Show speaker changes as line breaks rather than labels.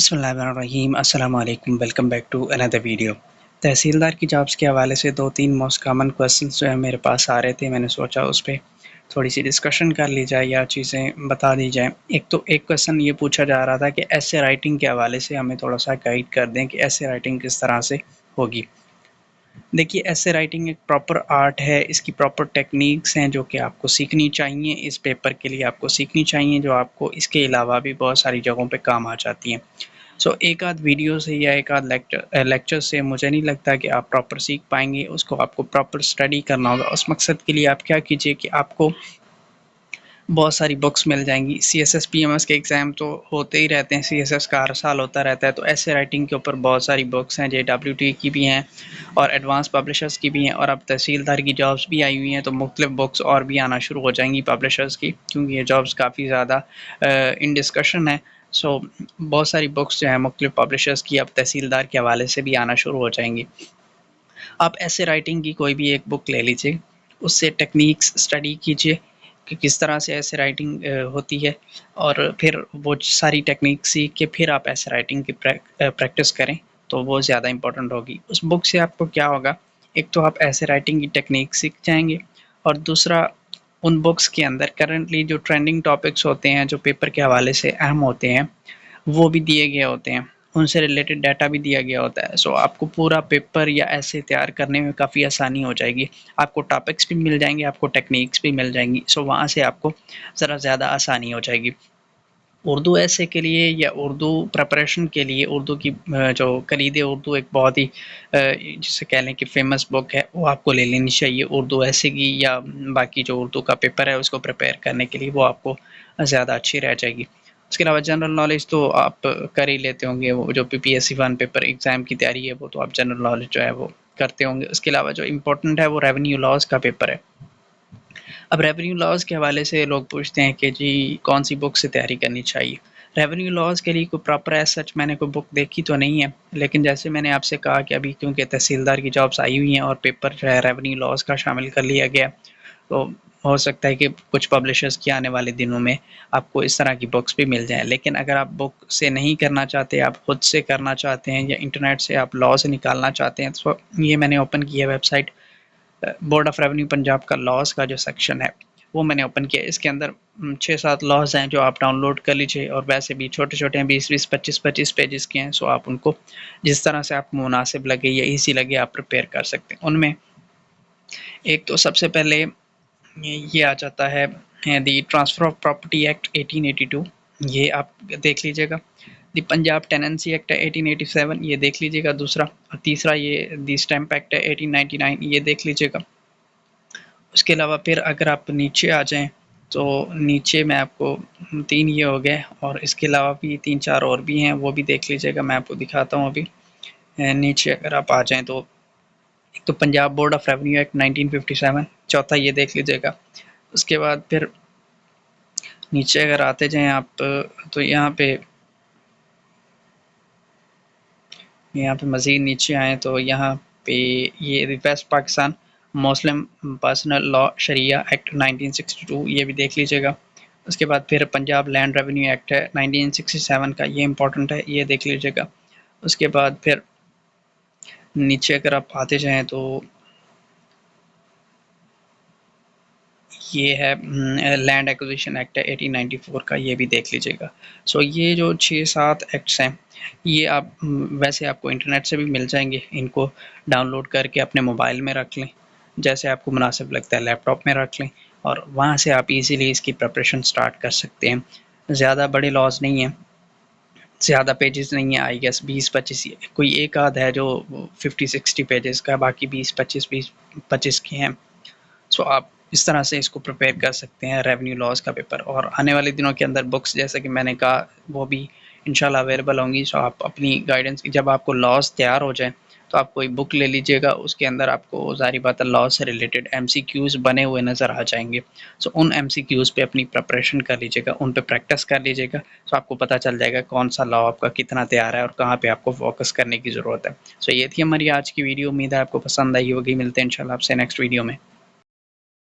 बिस्मिल्लाहिर्रहमानिर्रहीम अस्सलाम वालेकुम welcome back to another video. Tehsildar की जॉब्स के हवाले से 2-3 मोस्ट कॉमन क्वेश्चंस जो है मेरे पास आ रहे थे, मैंने सोचा उस पे थोड़ी सी डिस्कशन कर ली जाए या चीज़ें बता दी जाएँ। एक क्वेश्चन ये पूछा जा रहा था कि एसे राइटिंग के हवाले से हमें थोड़ा-सा गाइड कर दें कि एसे राइटिंग किस तरह से होगी। देखिए, एसे राइटिंग एक प्रॉपर आर्ट है, इसकी प्रॉपर टेक्निक्स हैं जो कि आपको सीखनी चाहिए, इस पेपर के लिए आपको सीखनी चाहिए, जो आपको इसके अलावा भी बहुत सारी जगहों पे काम आ जाती हैं। सो एक आध वीडियो से या एक आध लेक्चर से मुझे नहीं लगता कि आप प्रॉपर सीख पाएँगे, उसको आपको प्रॉपर स्टडी करना होगा। उस मकसद के लिए आप क्या कीजिए कि आपको बहुत सारी बुक्स मिल जाएँगी। सीएसएस पीएमएस के एग्ज़ाम तो होते ही रहते हैं, सीएसएस का हर साल होता रहता है, तो ऐसे राइटिंग के ऊपर बहुत सारी बुक्स हैं, जेडब्ल्यूटी की भी हैं और एडवांस पब्लिशर्स की भी हैं, और अब तहसीलदार की जॉब्स भी आई हुई हैं, तो मुख्तलिफ बुक्स और भी आना शुरू हो जाएंगी पब्लिशर्स की, क्योंकि ये जॉब्स काफ़ी ज़्यादा इन डिस्कशन है। सो बहुत सारी बुक्स जो हैं मुख्तलिफ पब्लिशर्स की अब तहसीलदार के हवाले से भी आना शुरू हो जाएंगी। आप ऐसे राइटिंग की कोई भी एक बुक ले लीजिए, उससे टेक्निक्स स्टडी कीजिए कि किस तरह से ऐसे राइटिंग होती है, और फिर वो सारी टेक्निक सीख के फिर आप ऐसे राइटिंग की प्रैक्टिस करें, तो वो ज़्यादा इम्पोर्टेंट होगी। उस बुक से आपको क्या होगा, एक तो आप ऐसे राइटिंग की टेक्निक सीख जाएंगे, और दूसरा उन बुक्स के अंदर करंटली जो ट्रेंडिंग टॉपिक्स होते हैं, जो पेपर के हवाले से अहम होते हैं, वो भी दिए गए होते हैं, उनसे रिलेटेड डाटा भी दिया गया होता है। सो आपको पूरा पेपर या ऐसे तैयार करने में काफ़ी आसानी हो जाएगी। आपको टॉपिक्स भी मिल जाएँगे, आपको टेक्निक्स भी मिल जाएँगी, सो वहाँ से आपको ज़रा ज़्यादा आसानी हो जाएगी। उर्दू ऐसे के लिए या उर्दू प्रिपरेशन के लिए उर्दू की जो कलीदे उर्दू एक बहुत ही जिसे कह लें कि फ़ेमस बुक है, वो आपको ले लेनी चाहिए उर्दू ऐसे की, या बाकी जो उर्दू का पेपर है उसको प्रिपेयर करने के लिए वो आपको ज़्यादा अच्छी रह जाएगी। उसके अलावा जनरल नॉलेज तो आप कर ही लेते होंगे, वो जो पीपीएससी 1 पेपर एग्ज़ाम की तैयारी है वो तो आप जनरल नॉलेज जो है वो करते होंगे। उसके अलावा जो इम्पोर्टेंट है वो रेवेन्यू लॉज़ का पेपर है। अब रेवेन्यू लॉज़ के हवाले से लोग पूछते हैं कि जी कौन सी बुक से तैयारी करनी चाहिए। रेवेन्यू लॉज़ के लिए कोई प्रॉपर एज़ सच मैंने कोई बुक देखी तो नहीं है, लेकिन जैसे मैंने आपसे कहा कि अभी क्योंकि तहसीलदार की जॉब्स आई हुई हैं और पेपर जो है रेवेन्यू लॉज़ का शामिल कर लिया गया, तो हो सकता है कि कुछ पब्लिशर्स के आने वाले दिनों में आपको इस तरह की बुक्स भी मिल जाएँ। लेकिन अगर आप बुक से नहीं करना चाहते, आप खुद से करना चाहते हैं या इंटरनेट से आप लॉ से निकालना चाहते हैं, तो ये मैंने ओपन किया है website board of revenue Punjab का लॉज़ का जो सेक्शन है वो मैंने ओपन किया। इसके अंदर 6-7 लॉज़ हैं जो आप डाउनलोड कर लीजिए, और वैसे भी छोटे-छोटे हैं, 20-20, 25-25 पेजेस के हैं। सो आप उनको जिस तरह से आपको मुनासिब लगे या ईज़ी लगे आप प्रिपेयर कर सकते हैं। उनमें एक तो सबसे पहले ये आ जाता है दी ट्रांसफ़र ऑफ प्रॉपर्टी एक्ट 1882, ये आप देख लीजिएगा। दी पंजाब टेनेंसी एक्ट है 1887, ये देख लीजिएगा दूसरा। और तीसरा ये दी स्टैम्प एक्ट है 1899, ये देख लीजिएगा। उसके अलावा फिर अगर आप नीचे आ जाएँ, तो नीचे मैं आपको 3 ये हो गए, और इसके अलावा भी 3-4 और भी हैं, वो भी देख लीजिएगा, मैं आपको दिखाता हूँ अभी। नीचे अगर आप आ जाएँ तो एक तो Punjab board of revenue act 1957, चौथा ये देख लीजिएगा। उसके बाद फिर नीचे अगर आते जाएँ आप, तो यहाँ पे मज़ीद नीचे आएँ तो यहाँ पे ये वेस्ट पाकिस्तान मुस्लिम पर्सनल लॉ शरिया एक्ट 1962, ये भी देख लीजिएगा। उसके बाद फिर पंजाब लैंड रेवेन्यू एक्ट है 1967 का, ये इम्पोर्टेंट है, ये देख लीजिएगा। उसके बाद फिर नीचे अगर आप आते जाएँ तो ये है लैंड एक्विजिशन एक्ट है 1894 का, ये भी देख लीजिएगा। सो ये जो 6-7 एक्ट्स हैं, ये आप वैसे आपको इंटरनेट से भी मिल जाएंगे, इनको डाउनलोड करके अपने मोबाइल में रख लें, जैसे आपको मुनासिब लगता है लैपटॉप में रख लें, और वहाँ से आप इजीली इसकी प्रिपरेशन स्टार्ट कर सकते हैं। ज़्यादा बड़े लॉज नहीं हैं, ज़्यादा पेजेस नहीं है, आई गेस 20-25, कोई एक आध है जो 50-60 पेजेस का, बाकी 20-25 के हैं। सो आप इस तरह से इसको प्रिपेयर कर सकते हैं रेवेन्यू लॉज़ का पेपर, और आने वाले दिनों के अंदर बुक्स जैसा कि मैंने कहा वो भी इंशाल्लाह अवेलेबल होंगी। सो आप अपनी गाइडेंस, जब आपको लॉज़ तैयार हो जाए तो आप कोई बुक ले लीजिएगा, उसके अंदर आपको ज़ाहिर बात है लॉ से रिलेटेड एमसीक्यूज़ बने हुए नज़र आ जाएंगे। सो उन एमसीक्यूज़ पे अपनी प्रिपरेशन कर लीजिएगा, उन पे प्रैक्टिस कर लीजिएगा, सो आपको पता चल जाएगा कौन सा लॉ आपका कितना तैयार है और कहाँ पे आपको फोकस करने की ज़रूरत है। सो ये थी हमारी आज की वीडियो, उम्मीद है आपको पसंद आई होगी। मिलते हैं इंशाल्लाह आपसे नेक्स्ट वीडियो में।